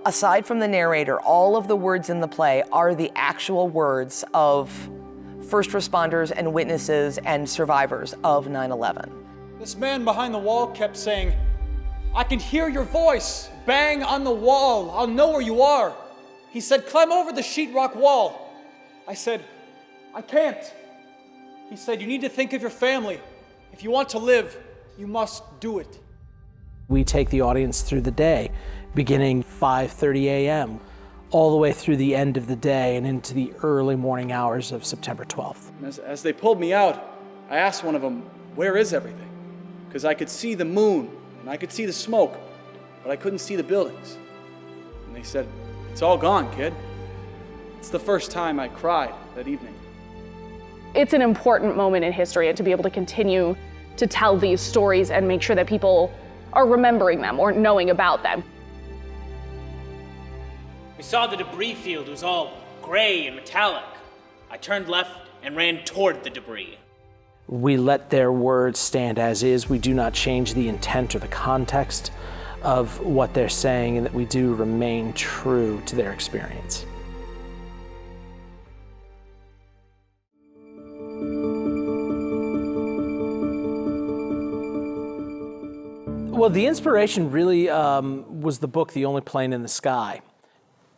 Aside from the narrator, all of the words in the play are the actual words of first responders and witnesses and survivors of 9/11. This man behind the wall kept saying, "I can hear your voice. Bang on the wall. I'll know where you are." He said, "Climb over the sheetrock wall." I said, "I can't." He said, "You need to think of your family. If you want to live, you must do it." We take the audience through the day, beginning 5:30 a.m., all the way through the end of the day and into the early morning hours of September 12th. As they pulled me out, I asked one of them, "Where is everything?" Because I could see the moon and I could see the smoke, but I couldn't see the buildings. And they said, "It's all gone, kid." It's the first time I cried that evening. It's an important moment in history, and to be able to continue to tell these stories and make sure that people are remembering them or knowing about them. We saw the debris field was all gray and metallic. I turned left and ran toward the debris. We let their words stand as is. We do not change the intent or the context of what they're saying, and that we do remain true to their experience. Well, the inspiration really was the book, The Only Plane in the Sky,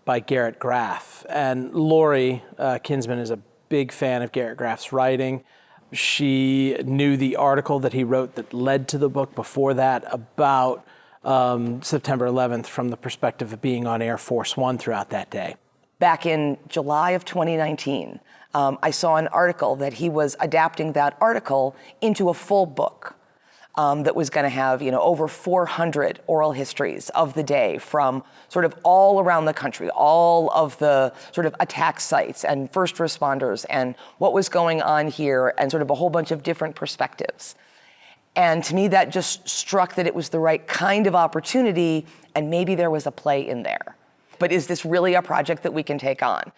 by Garrett Graff. And Lori Kinsman is a big fan of Garrett Graff's writing. She knew the article that he wrote that led to the book before that about September 11th from the perspective of being on Air Force One throughout that day. Back in July of 2019, I saw an article that he was adapting that article into a full book. That was going to have, over 400 oral histories of the day from sort of all around the country, all of the sort of attack sites and first responders and what was going on here and sort of a whole bunch of different perspectives. And to me, that just struck that it was the right kind of opportunity, and maybe there was a play in there. But is this really a project that we can take on?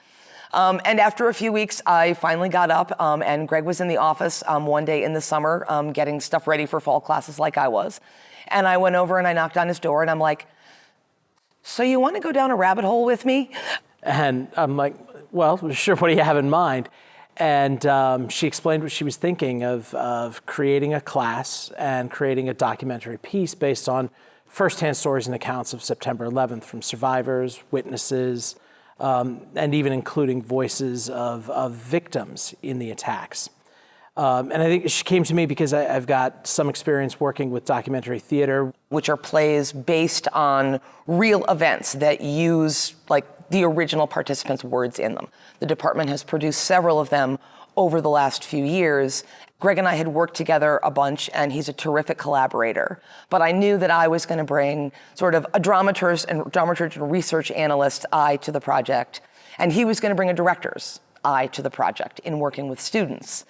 And after a few weeks, I finally got up, and Greg was in the office one day in the summer getting stuff ready for fall classes like I was. And I went over and I knocked on his door and I'm like, "So you want to go down a rabbit hole with me?" And I'm like, "Well, sure, what do you have in mind?" And she explained what she was thinking of creating a class and creating a documentary piece based on firsthand stories and accounts of September 11th from survivors, witnesses, and even including voices of victims in the attacks. And I think she came to me because I've got some experience working with documentary theater. Which are plays based on real events that use the original participants' words in them. The department has produced several of them over the last few years. Greg and I had worked together a bunch, and he's a terrific collaborator. But I knew that I was going to bring sort of a dramaturg and research analyst eye to the project, and he was going to bring a director's eye to the project in working with students.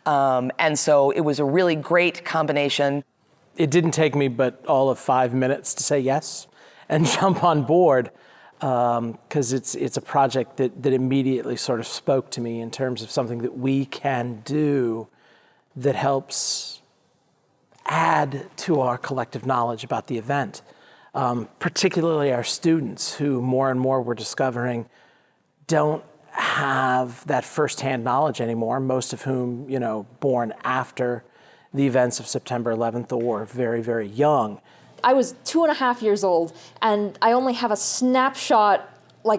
And so it was a really great combination. It didn't take me but all of 5 minutes to say yes and jump on board, because it's a project that immediately sort of spoke to me in terms of something that we can do that helps add to our collective knowledge about the event, particularly our students who more and more we're discovering don't have that firsthand knowledge anymore, most of whom, born after the events of September 11th or very, very young. I was 2.5 years old, and I only have a snapshot,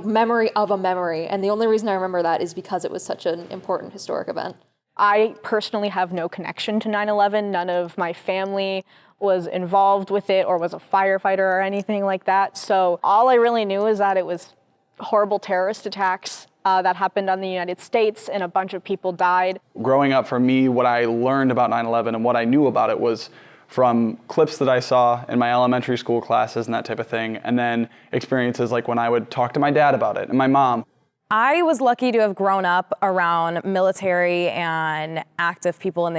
memory of a memory, and the only reason I remember that is because it was such an important historic event. I personally have no connection to 9/11. None of my family was involved with it or was a firefighter or anything like that. So all I really knew is that it was horrible terrorist attacks that happened on the United States, and a bunch of people died. Growing up, for me, what I learned about 9/11 and what I knew about it was from clips that I saw in my elementary school classes and that type of thing, and then experiences like when I would talk to my dad about it and my mom. I was lucky to have grown up around military and active people in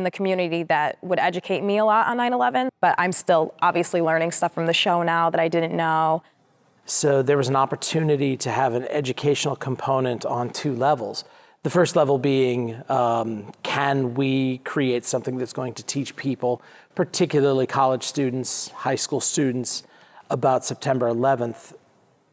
the community that would educate me a lot on 9/11, but I'm still obviously learning stuff from the show now that I didn't know. So there was an opportunity to have an educational component on two levels. The first level being, can we create something that's going to teach people, particularly college students, high school students, about September 11th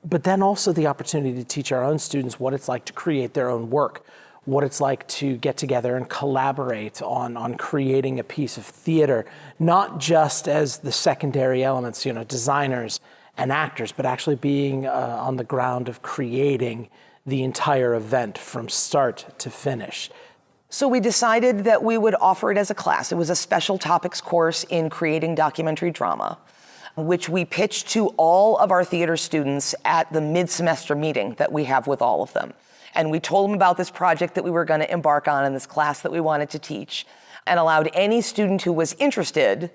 but then also the opportunity to teach our own students what it's like to create their own work, what it's like to get together and collaborate on creating a piece of theater, not just as the secondary elements, designers and actors, but actually being on the ground of creating the entire event from start to finish. So we decided that we would offer it as a class. It was a special topics course in creating documentary drama, which we pitched to all of our theater students at the mid-semester meeting that we have with all of them. And we told them about this project that we were going to embark on in this class that we wanted to teach, and allowed any student who was interested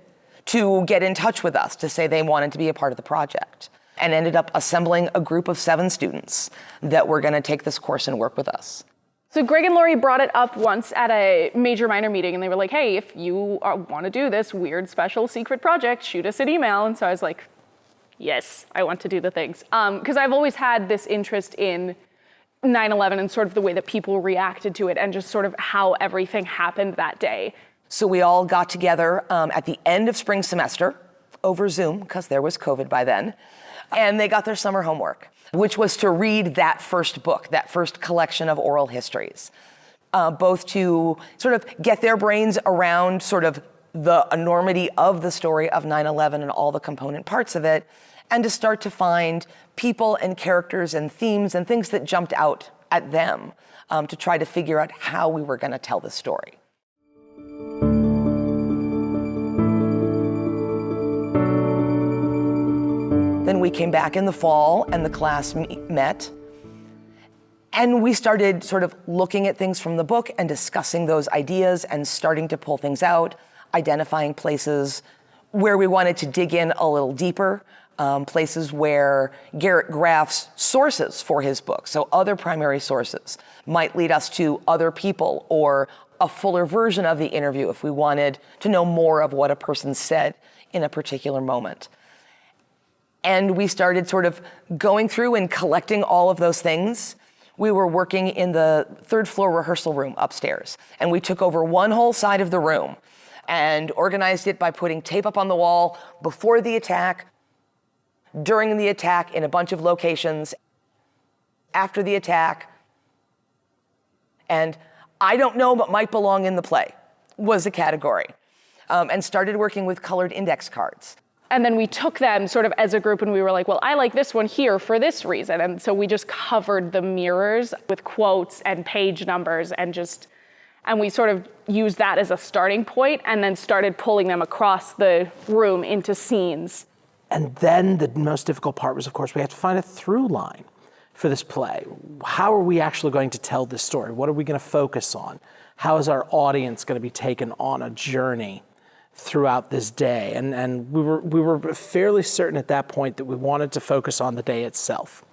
to get in touch with us to say they wanted to be a part of the project, and ended up assembling a group of 7 students that were going to take this course and work with us. So Greg and Lori brought it up once at a major-minor meeting, and they were like, hey, if you want to do this weird, special, secret project, shoot us an email. And so I was like, yes, I want to do the things. Because I've always had this interest in 9/11 and sort of the way that people reacted to it and just sort of how everything happened that day. So we all got together at the end of spring semester over Zoom, because there was COVID by then, and they got their summer homework, which was to read that first book, that first collection of oral histories, both to sort of get their brains around sort of the enormity of the story of 9/11 and all the component parts of it, and to start to find people and characters and themes and things that jumped out at them to try to figure out how we were going to tell the story. Then we came back in the fall and the class met, and we started sort of looking at things from the book and discussing those ideas and starting to pull things out, identifying places where we wanted to dig in a little deeper, places where Garrett Graff's sources for his book, so other primary sources, might lead us to other people or a fuller version of the interview if we wanted to know more of what a person said in a particular moment. And we started sort of going through and collecting all of those things. We were working in the 3rd floor rehearsal room upstairs, and we took over one whole side of the room and organized it by putting tape up on the wall before the attack, during the attack in a bunch of locations, after the attack, and I don't know but might belong in the play was a category, and started working with colored index cards. And then we took them sort of as a group and we were like, well, I like this one here for this reason. And so we just covered the mirrors with quotes and page numbers and we sort of used that as a starting point and then started pulling them across the room into scenes. And then the most difficult part was, of course, we had to find a through line for this play. How are we actually going to tell this story? What are we going to focus on? How is our audience going to be taken on a journey throughout this day? And we were fairly certain at that point that we wanted to focus on the day itself.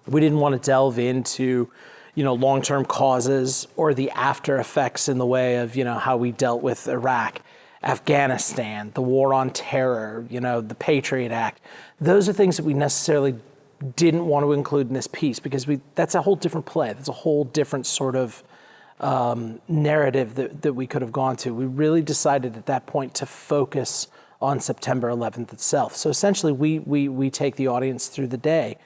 We didn't want to delve into, long-term causes or the after effects in the way of, how we dealt with Iraq, Afghanistan, the war on terror, the Patriot Act. Those are things that we necessarily didn't want to include in this piece because that's a whole different play. That's a whole different sort of narrative that we could have gone to. We really decided at that point to focus on September 11th itself. So essentially, we take the audience through the day.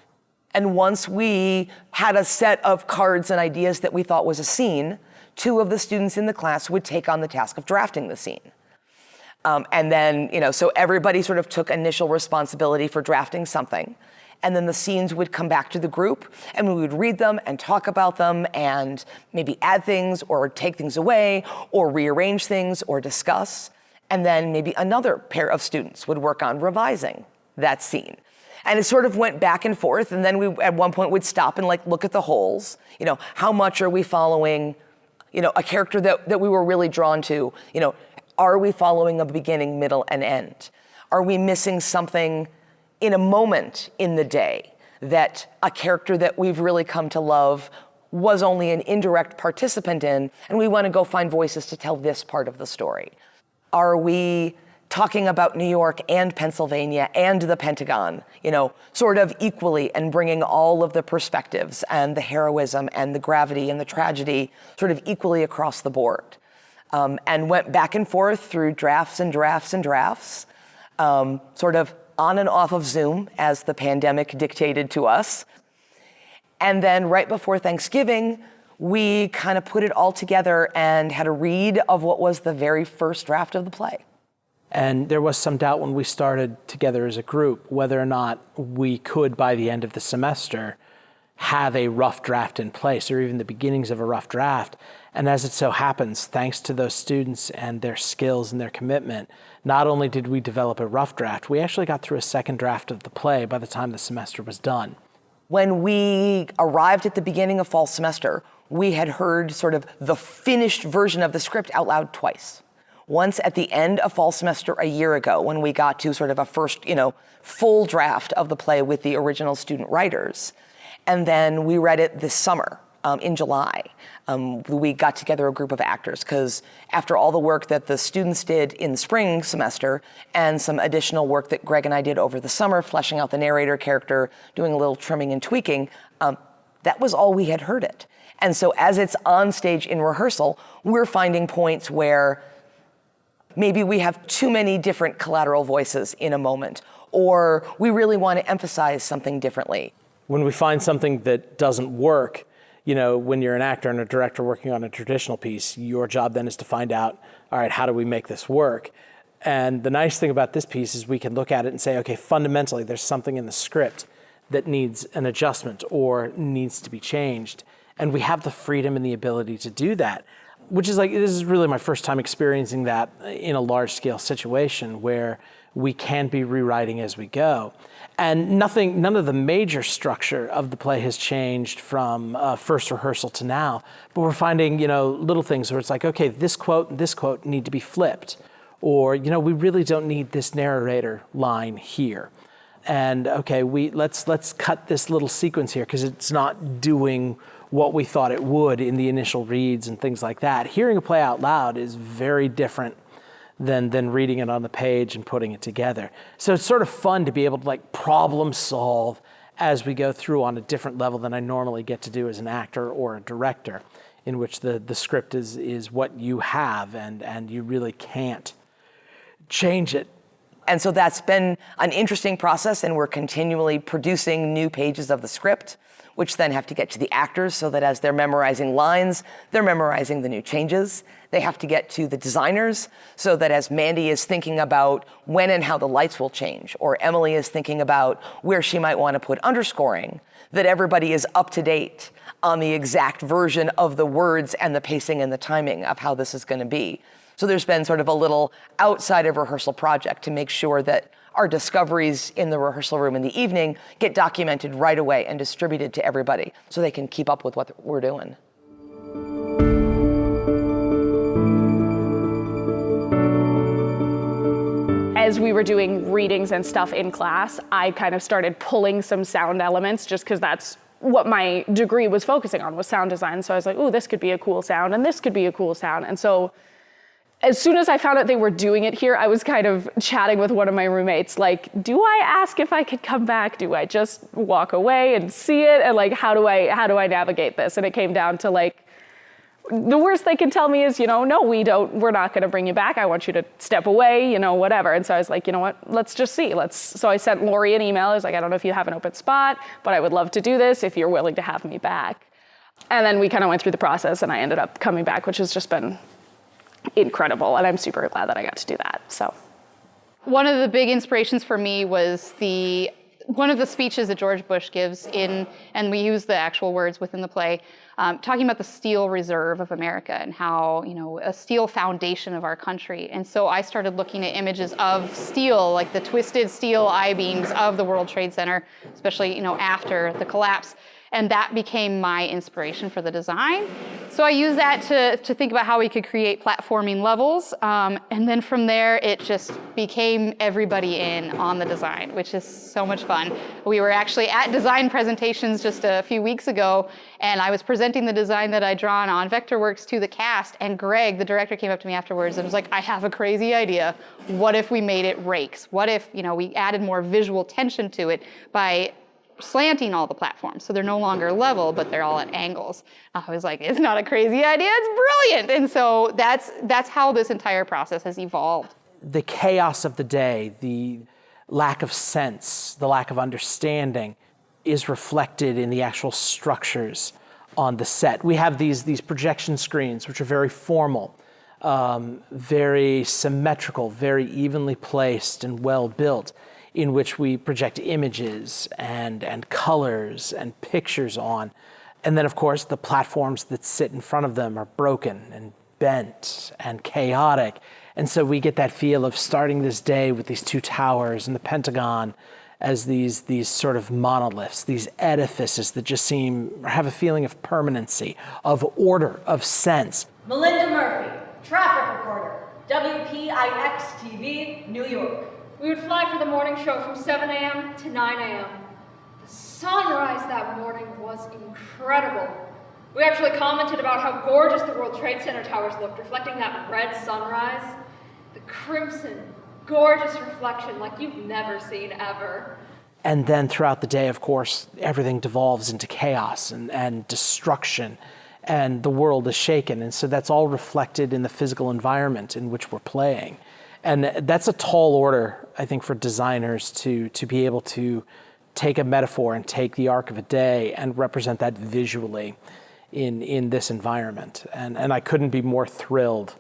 And once we had a set of cards and ideas that we thought was a scene, 2 of the students in the class would take on the task of drafting the scene. And then, so everybody sort of took initial responsibility for drafting something. And then the scenes would come back to the group and we would read them and talk about them and maybe add things or take things away or rearrange things or discuss. And then maybe another pair of students would work on revising that scene. And it sort of went back and forth. And then we at one point would stop and look at the holes. How much are we following, a character that we were really drawn to? Are we following a beginning, middle, and end? Are we missing something in a moment in the day that a character that we've really come to love was only an indirect participant in, and we want to go find voices to tell this part of the story? Are we talking about New York and Pennsylvania and the Pentagon, sort of equally, and bringing all of the perspectives and the heroism and the gravity and the tragedy sort of equally across the board? And went back and forth through drafts and drafts and drafts, sort of on and off of Zoom as the pandemic dictated to us. And then right before Thanksgiving, we kind of put it all together and had a read of what was the very first draft of the play. And there was some doubt when we started together as a group whether or not we could, by the end of the semester, have a rough draft in place or even the beginnings of a rough draft. And as it so happens, thanks to those students and their skills and their commitment, not only did we develop a rough draft, we actually got through a second draft of the play by the time the semester was done. When we arrived at the beginning of fall semester, we had heard sort of the finished version of the script out loud twice. Once at the end of fall semester a year ago, when we got to sort of a first, full draft of the play with the original student writers. And then we read it this summer, in July. We got together a group of actors because after all the work that the students did in the spring semester and some additional work that Greg and I did over the summer, fleshing out the narrator character, doing a little trimming and tweaking, that was all we had heard it. And so as it's on stage in rehearsal, we're finding points where maybe we have too many different collateral voices in a moment, or we really want to emphasize something differently. When we find something that doesn't work, when you're an actor and a director working on a traditional piece, your job then is to find out, all right, how do we make this work? And the nice thing about this piece is we can look at it and say, okay, fundamentally, there's something in the script that needs an adjustment or needs to be changed. And we have the freedom and the ability to do that, which is this is really my first time experiencing that in a large scale situation where we can be rewriting as we go. And none of the major structure of the play has changed from first rehearsal to now, but we're finding, little things where it's like, okay, this quote and this quote need to be flipped, or, we really don't need this narrator line here. And okay, let's cut this little sequence here because it's not doing what we thought it would in the initial reads and things like that. Hearing a play out loud is very different than reading it on the page and putting it together. So it's sort of fun to be able to problem solve as we go through on a different level than I normally get to do as an actor or a director, in which the script is what you have and you really can't change it. And so that's been an interesting process, and we're continually producing new pages of the script, which then have to get to the actors so that as they're memorizing lines, they're memorizing the new changes. They have to get to the designers so that as Mandy is thinking about when and how the lights will change, or Emily is thinking about where she might want to put underscoring, that everybody is up to date on the exact version of the words and the pacing and the timing of how this is going to be. So there's been sort of a little outside of rehearsal project to make sure that our discoveries in the rehearsal room in the evening get documented right away and distributed to everybody so they can keep up with what we're doing. As we were doing readings and stuff in class, I kind of started pulling some sound elements just because that's what my degree was focusing on, was sound design. So I was like, ooh, this could be a cool sound and this could be a cool sound. And so as soon as I found out they were doing it here, I was kind of chatting with one of my roommates, like, do I ask if I could come back? Do I just walk away and see it? And how do I navigate this? And it came down to the worst they can tell me is, no, we're not going to bring you back. I want you to step away, whatever. And so I was like, you know what, let's just see. So I sent Lori an email. I was like, I don't know if you have an open spot, but I would love to do this if you're willing to have me back. And then we kind of went through the process and I ended up coming back, which has just been incredible. And I'm super glad that I got to do that. So one of the big inspirations for me was one of the speeches that George Bush gives and we use the actual words within the play, talking about the steel reserve of America and how, a steel foundation of our country. And so I started looking at images of steel, like the twisted steel I-beams of the World Trade Center, especially, after the collapse. And that became my inspiration for the design. So I used that to think about how we could create platforming levels. And then from there, it just became everybody in on the design, which is so much fun. We were actually at design presentations just a few weeks ago, and I was presenting the design that I'd drawn on Vectorworks to the cast, and Greg, the director, came up to me afterwards and was like, I have a crazy idea. What if we made it rakes? What if, we added more visual tension to it by slanting all the platforms, so they're no longer level, but they're all at angles. I was like, it's not a crazy idea, it's brilliant. And so that's how this entire process has evolved. The chaos of the day, the lack of sense, the lack of understanding is reflected in the actual structures on the set. We have these projection screens, which are very formal, very symmetrical, very evenly placed and well built, in which we project images and colors and pictures on. And then, of course, the platforms that sit in front of them are broken and bent and chaotic. And so we get that feel of starting this day with these two towers and the Pentagon as these sort of monoliths, these edifices that just have a feeling of permanency, of order, of sense. Melinda Murphy, traffic reporter, WPIX-TV, New York. We would fly for the morning show from 7 a.m. to 9 a.m. The sunrise that morning was incredible. We actually commented about how gorgeous the World Trade Center towers looked, reflecting that red sunrise. The crimson, gorgeous reflection like you've never seen ever. And then throughout the day, of course, everything devolves into chaos and destruction, and the world is shaken. And so that's all reflected in the physical environment in which we're playing. And that's a tall order, I think, for designers to be able to take a metaphor and take the arc of a day and represent that visually in this environment. And I couldn't be more thrilled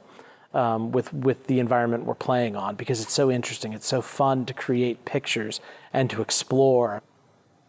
with the environment we're playing on, because it's so interesting. It's so fun to create pictures and to explore.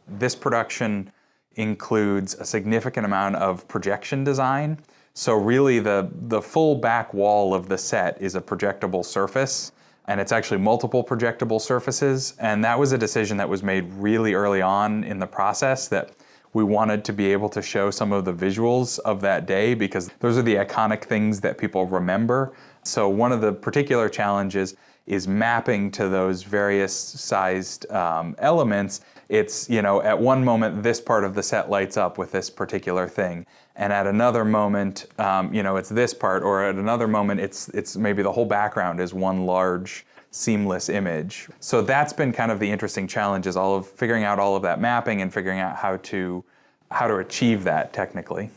This production includes a significant amount of projection design. So really the full back wall of the set is a projectable surface, and it's actually multiple projectable surfaces. And that was a decision that was made really early on in the process, that we wanted to be able to show some of the visuals of that day, because those are the iconic things that people remember. So one of the particular challenges is mapping to those various sized elements. It's, at one moment, this part of the set lights up with this particular thing. And at another moment, it's this part, or at another moment, it's maybe the whole background is one large seamless image. So that's been kind of the interesting challenge, is all of figuring out all of that mapping and figuring out how to achieve that technically.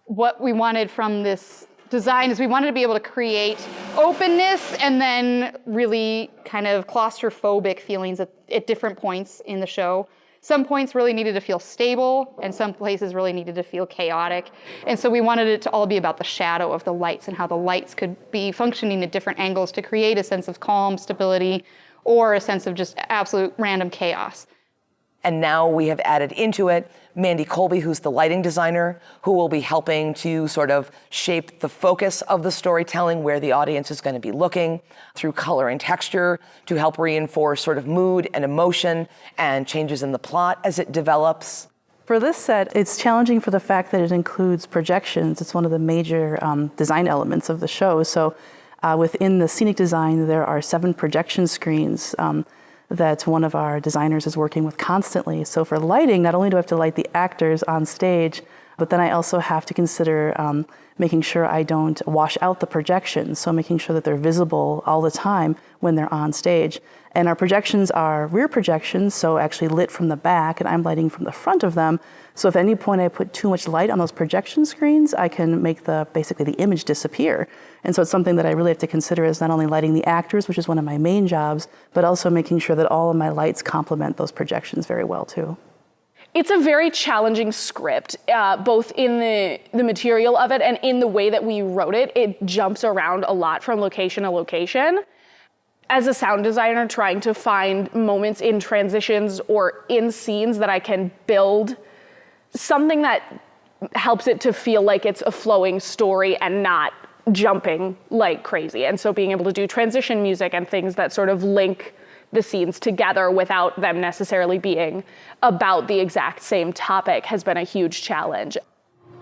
What we wanted from this design is we wanted to be able to create openness and then really kind of claustrophobic feelings at different points in the show. Some points really needed to feel stable, and some places really needed to feel chaotic. And so we wanted it to all be about the shadow of the lights and how the lights could be functioning at different angles to create a sense of calm, stability, or a sense of just absolute random chaos. And now we have added into it Mandy Colby, who's the lighting designer, who will be helping to sort of shape the focus of the storytelling, where the audience is going to be looking, through color and texture, to help reinforce sort of mood and emotion and changes in the plot as it develops. For this set, it's challenging for the fact that it includes projections. It's one of the major design elements of the show. So within the scenic design, there are 7 projection screens that one of our designers is working with constantly. So for lighting, not only do I have to light the actors on stage, but then I also have to consider making sure I don't wash out the projections, so making sure that they're visible all the time when they're on stage. And our projections are rear projections, so actually lit from the back, and I'm lighting from the front of them. So if at any point I put too much light on those projection screens, I can make basically the image disappear. And so it's something that I really have to consider, is not only lighting the actors, which is one of my main jobs, but also making sure that all of my lights complement those projections very well too. It's a very challenging script, both in the material of it and in the way that we wrote it. It jumps around a lot from location to location. As a sound designer, trying to find moments in transitions or in scenes that I can build something that helps it to feel like it's a flowing story and not jumping like crazy. And so being able to do transition music and things that sort of link the scenes together without them necessarily being about the exact same topic has been a huge challenge.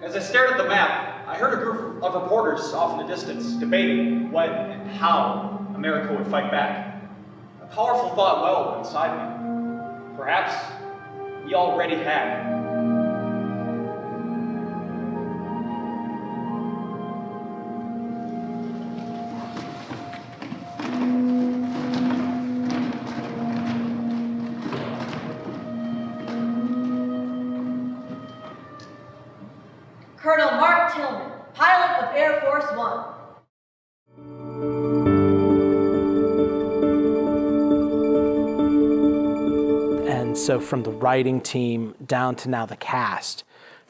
As I stared at the map, I heard a group of reporters off in the distance debating when and how America would fight back. A powerful thought welled inside me. Perhaps we already had. Colonel Mark Tillman, pilot of Air Force One. So from the writing team down to now the cast,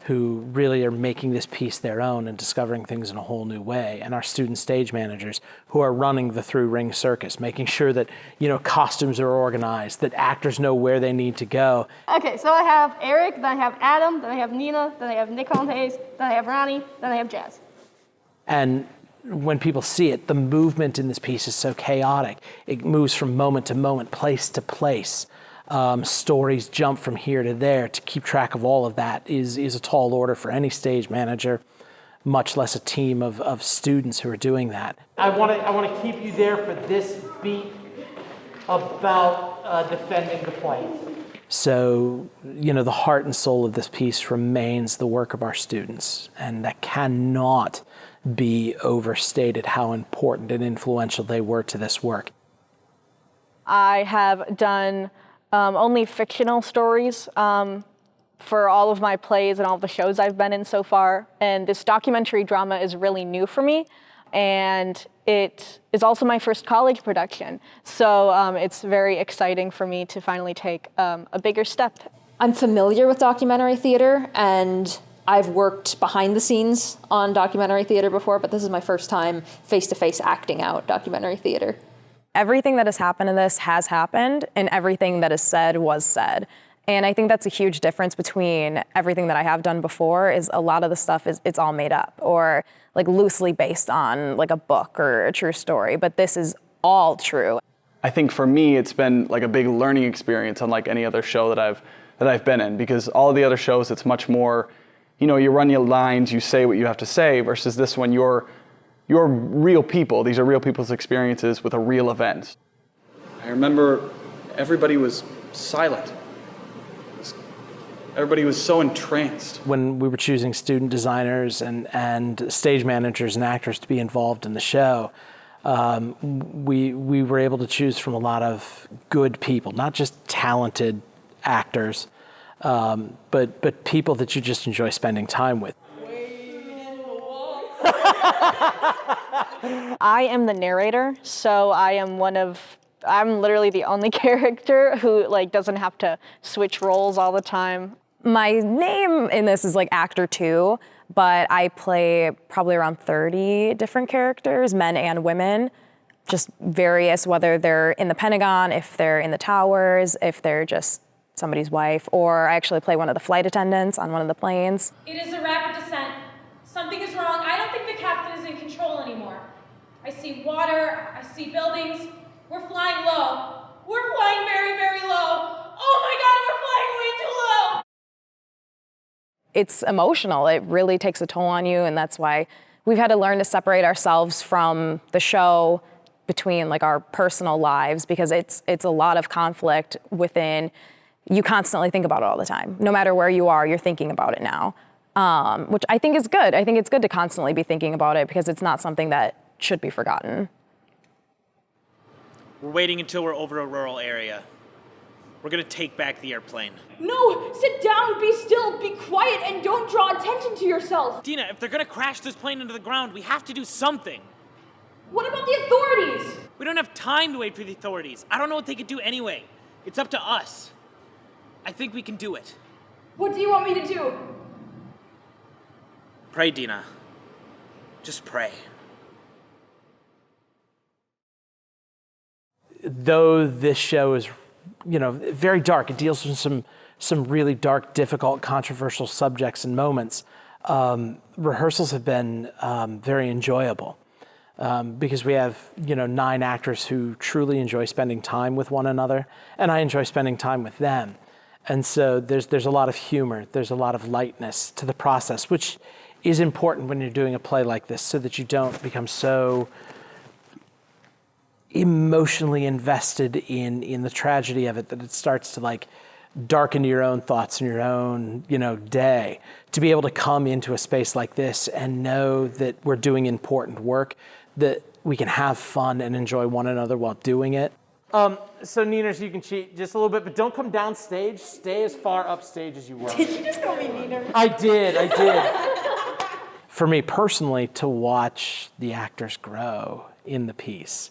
who really are making this piece their own and discovering things in a whole new way, and our student stage managers who are running the through ring circus, making sure that, you know, costumes are organized, that actors know where they need to go. Okay, so I have Eric, then I have Adam, then I have Nina, then I have Nick Holmes, then I have Ronnie, then I have Jazz. And when people see it, the movement in this piece is so chaotic. It moves from moment to moment, place to place. Stories jump from here to there. To keep track of all of that is a tall order for any stage manager, much less a team of students who are doing that. I want to keep you there for this beat about defending the plane. So, you know, the heart and soul of this piece remains the work of our students, and that cannot be overstated how important and influential they were to this work. I have done only fictional stories for all of my plays and all the shows I've been in so far. And this documentary drama is really new for me. And it is also my first college production. So it's very exciting for me to finally take a bigger step. I'm familiar with documentary theater, and I've worked behind the scenes on documentary theater before, but this is my first time face-to-face acting out documentary theater. Everything that has happened in this has happened, and everything that is said was said. And I think that's a huge difference between everything that I have done before. Is a lot of the stuff it's all made up or like loosely based on like a book or a true story, but this is all true. I think for me, it's been like a big learning experience unlike any other show that I've been in, because all of the other shows, it's much more, you know, you run your lines, you say what you have to say, versus this one, you're real people. These are real people's experiences with a real event. I remember everybody was silent. Everybody was so entranced. When we were choosing student designers and stage managers and actors to be involved in the show, we were able to choose from a lot of good people, not just talented actors, but people that you just enjoy spending time with. I am the narrator, so I'm literally the only character who like doesn't have to switch roles all the time. My name in this is like actor 2, but I play probably around 30 different characters, men and women, just various, whether they're in the Pentagon, if they're in the towers, if they're just somebody's wife, or I actually play one of the flight attendants on one of the planes. It is a rapid descent. Something is wrong. I don't think the captain is in control anymore. I see water, I see buildings. We're flying low. We're flying very, very low. Oh my God, we're flying way too low. It's emotional. It really takes a toll on you, and that's why we've had to learn to separate ourselves from the show between like our personal lives, because it's a lot of conflict within. You constantly think about it all the time. No matter where you are, you're thinking about it now, which I think is good. I think it's good to constantly be thinking about it because it's not something that should be forgotten. We're waiting until we're over a rural area. We're gonna take back the airplane. No, sit down, be still, be quiet, and don't draw attention to yourself. Dina, if they're gonna crash this plane into the ground, we have to do something. What about the authorities? We don't have time to wait for the authorities. I don't know what they could do anyway. It's up to us. I think we can do it. What do you want me to do? Pray, Dina. Just pray. Though this show is, you know, very dark, it deals with some really dark, difficult, controversial subjects and moments. Rehearsals have been very enjoyable because we have, you know, 9 actors who truly enjoy spending time with one another, and I enjoy spending time with them. And so there's a lot of humor, there's a lot of lightness to the process, which is important when you're doing a play like this, so that you don't become so emotionally invested in the tragedy of it that it starts to like darken your own thoughts and your own, you know, day. To be able to come into a space like this and know that we're doing important work, that we can have fun and enjoy one another while doing it. So Neeners, you can cheat just a little bit, but don't come down stage. Stay as far upstage as you were. Did you just call me Neener? I did. For me personally, to watch the actors grow in the piece,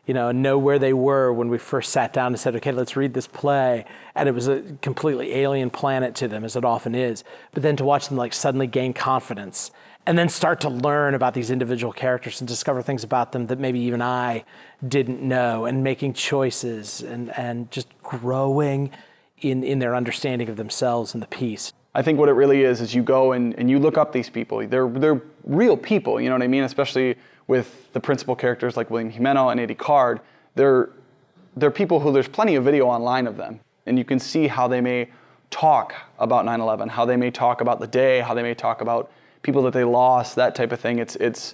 and know where they were when we first sat down and said, okay, let's read this play. And it was a completely alien planet to them, as it often is. But then to watch them like suddenly gain confidence and then start to learn about these individual characters and discover things about them that maybe even I didn't know, and making choices and just growing in their understanding of themselves and the piece. I think what it really is you go and you look up these people. They're real people, you know what I mean? Especially with the principal characters like William Jimeno and Eddie Card. They're people who there's plenty of video online of them. And you can see how they may talk about 9/11, how they may talk about the day, how they may talk about people that they lost, that type of thing. It's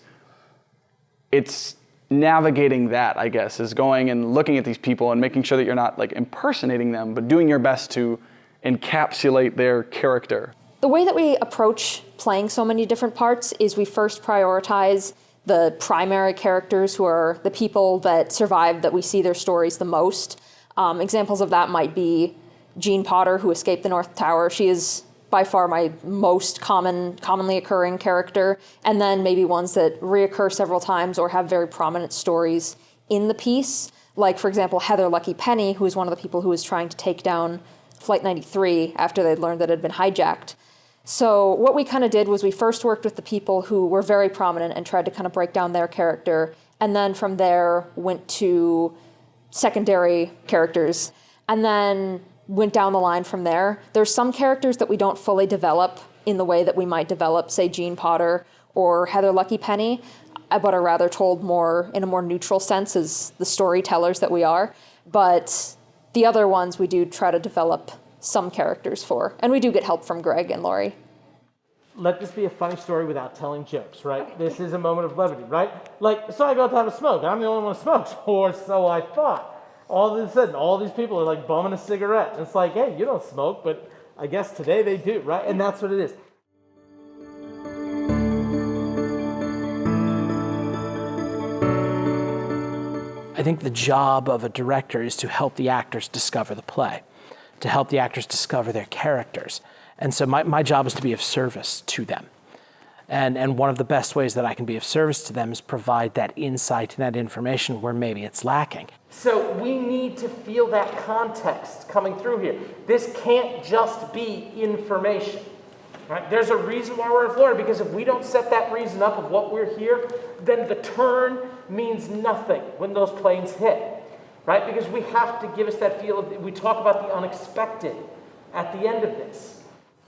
navigating that, I guess, is going and looking at these people and making sure that you're not like impersonating them, but doing your best to encapsulate their character. The way that we approach playing so many different parts is we first prioritize the primary characters, who are the people that survive, that we see their stories the most. Examples of that might be Jean Potter, who escaped the North Tower. She is by far my most commonly occurring character, and then maybe ones that reoccur several times or have very prominent stories in the piece. Like, for example, Heather Lucky Penny, who is one of the people who was trying to take down Flight 93 after they'd learned that it had been hijacked. So what we kind of did was we first worked with the people who were very prominent and tried to kind of break down their character, and then from there went to secondary characters, and then went down the line from there. There's some characters that we don't fully develop in the way that we might develop, say, Jean Potter or Heather Lucky Penny, but are rather told more in a more neutral sense as the storytellers that we are. But the other ones we do try to develop some characters for, and we do get help from Greg and Laurie. Let this be a funny story without telling jokes, right? This is a moment of levity, right? Like, so I go out to have a smoke. I'm the only one who smokes, or so I thought. All of a sudden, all these people are like bumming a cigarette. And it's like, hey, you don't smoke, but I guess today they do, right? And that's what it is. I think the job of a director is to help the actors discover the play, to help the actors discover their characters. And so my job is to be of service to them. And one of the best ways that I can be of service to them is provide that insight and that information where maybe it's lacking. So we need to feel that context coming through here. This can't just be information, right? There's a reason why we're in Florida, because if we don't set that reason up of what we're here, then the turn means nothing when those planes hit, right? Because we have to give us that feel of, we talk about the unexpected at the end of this.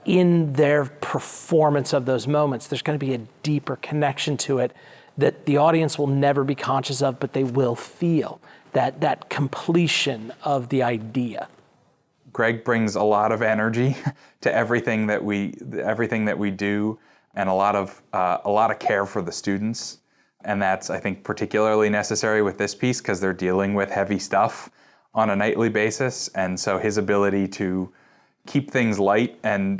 In their performance of those moments, there's going to be a deeper connection to it that the audience will never be conscious of, but they will feel that completion of the idea. Greg brings a lot of energy to everything that we do, and a lot of care for the students. And that's, I think, particularly necessary with this piece because they're dealing with heavy stuff on a nightly basis. And so his ability to keep things light and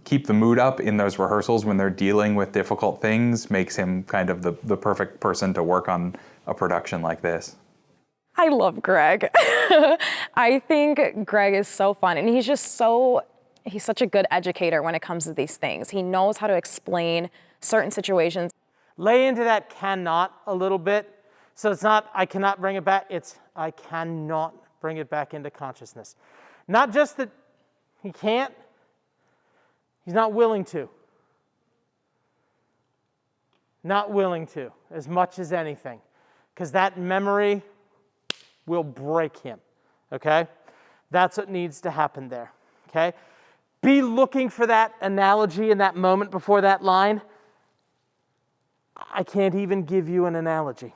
keep the mood up in those rehearsals when they're dealing with difficult things makes him kind of the perfect person to work on a production like this. I love Greg. I think Greg is so fun, and he's such a good educator when it comes to these things. He knows how to explain certain situations. Lay into that cannot a little bit. So it's not, I cannot bring it back, it's, I cannot bring it back into consciousness. Not just that he can't, he's not willing to. Not willing to, as much as anything. Because that memory will break him, okay? That's what needs to happen there, okay? Be looking for that analogy in that moment before that line. I can't even give you an analogy.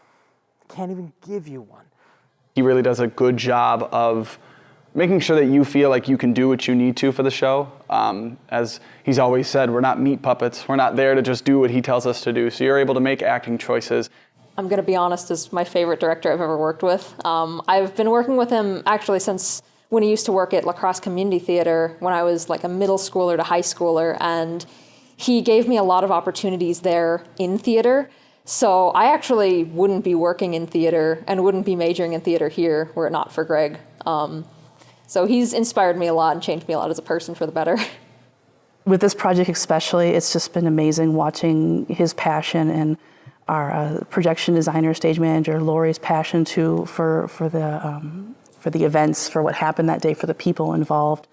I can't even give you one. He really does a good job of making sure that you feel like you can do what you need to for the show. As he's always said, we're not meat puppets. We're not there to just do what he tells us to do. So you're able to make acting choices. I'm going to be honest, is my favorite director I've ever worked with. I've been working with him actually since when he used to work at La Crosse Community Theater when I was like a middle schooler to high schooler, and he gave me a lot of opportunities there in theater. So I actually wouldn't be working in theater and wouldn't be majoring in theater here were it not for Greg. So he's inspired me a lot and changed me a lot as a person for the better. With this project especially, it's just been amazing watching his passion and our projection designer, stage manager, Lori's passion for the events, for what happened that day, for the people involved.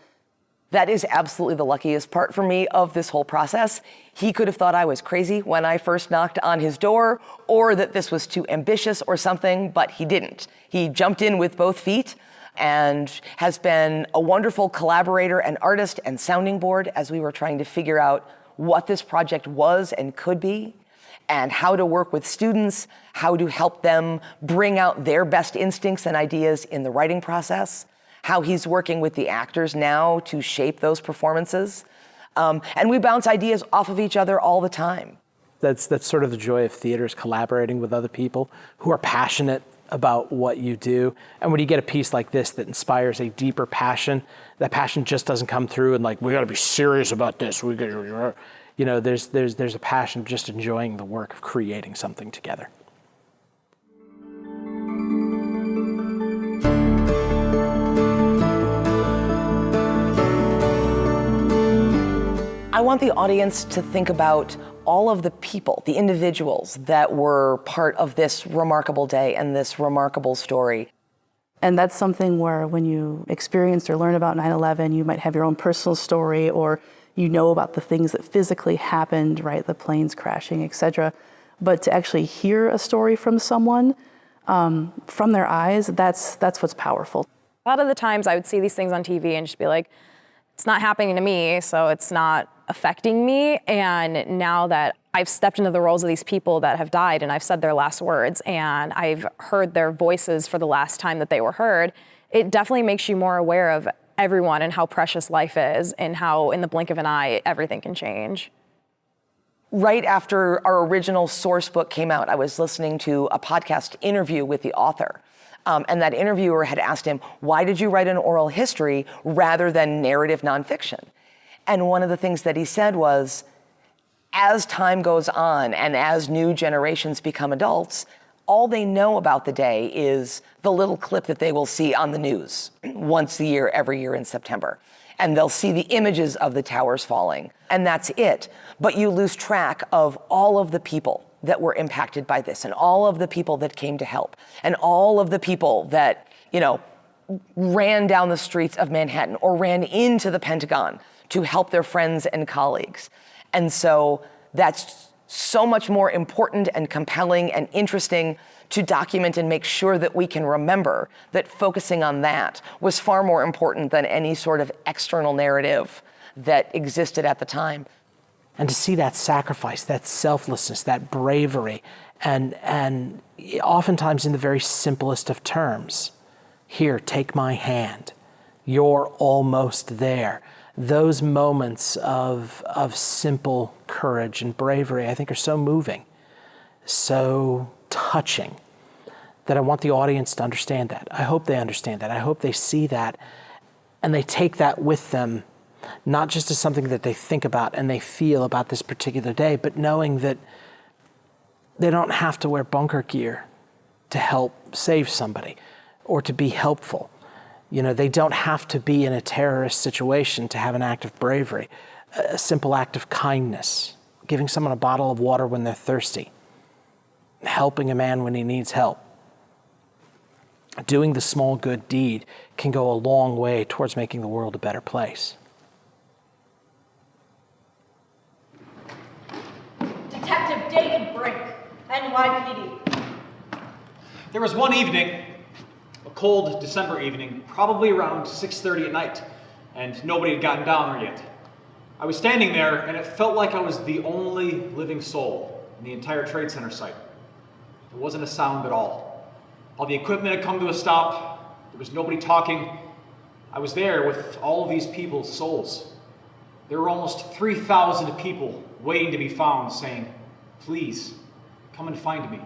That is absolutely the luckiest part for me of this whole process. He could have thought I was crazy when I first knocked on his door, or that this was too ambitious or something, but he didn't. He jumped in with both feet and has been a wonderful collaborator and artist and sounding board as we were trying to figure out what this project was and could be, and how to work with students, how to help them bring out their best instincts and ideas in the writing process, how he's working with the actors now to shape those performances. And we bounce ideas off of each other all the time. That's sort of the joy of theater, is collaborating with other people who are passionate about what you do. And when you get a piece like this that inspires a deeper passion, that passion just doesn't come through and like, we gotta be serious about this. There's a passion of just enjoying the work of creating something together. I want the audience to think about all of the people, the individuals that were part of this remarkable day and this remarkable story. And that's something where when you experienced or learn about 9/11, you might have your own personal story, or you know about the things that physically happened, right? The planes crashing, etc. But to actually hear a story from someone, from their eyes, that's what's powerful. A lot of the times I would see these things on TV and just be like, it's not happening to me, so it's not affecting me. And now that I've stepped into the roles of these people that have died and I've said their last words and I've heard their voices for the last time that they were heard, it definitely makes you more aware of everyone and how precious life is and how in the blink of an eye, everything can change. Right after our original source book came out, I was listening to a podcast interview with the author. And that interviewer had asked him, why did you write an oral history rather than narrative nonfiction? And one of the things that he said was, as time goes on and as new generations become adults, all they know about the day is the little clip that they will see on the news once a year, every year in September. And they'll see the images of the towers falling, and that's it. But you lose track of all of the people that were impacted by this, and all of the people that came to help, and all of the people that, ran down the streets of Manhattan or ran into the Pentagon to help their friends and colleagues. And so that's so much more important and compelling and interesting to document and make sure that we can remember that focusing on that was far more important than any sort of external narrative that existed at the time. And to see that sacrifice, that selflessness, that bravery, and oftentimes in the very simplest of terms. Here, take my hand. You're almost there. Those moments of simple courage and bravery, I think, are so moving, so touching, that I want the audience to understand that. I hope they understand that. I hope they see that, and they take that with them, not just as something that they think about and they feel about this particular day, but knowing that they don't have to wear bunker gear to help save somebody or to be helpful. They don't have to be in a terrorist situation to have an act of bravery, a simple act of kindness, giving someone a bottle of water when they're thirsty, helping a man when he needs help. Doing the small good deed can go a long way towards making the world a better place. Detective David Brink, NYPD. There was one evening, a cold December evening, probably around 6:30 at night, and nobody had gotten down there yet. I was standing there, and it felt like I was the only living soul in the entire Trade Center site. There wasn't a sound at all. All the equipment had come to a stop. There was nobody talking. I was there with all of these people's souls. There were almost 3,000 people waiting to be found, saying, "Please, come and find me.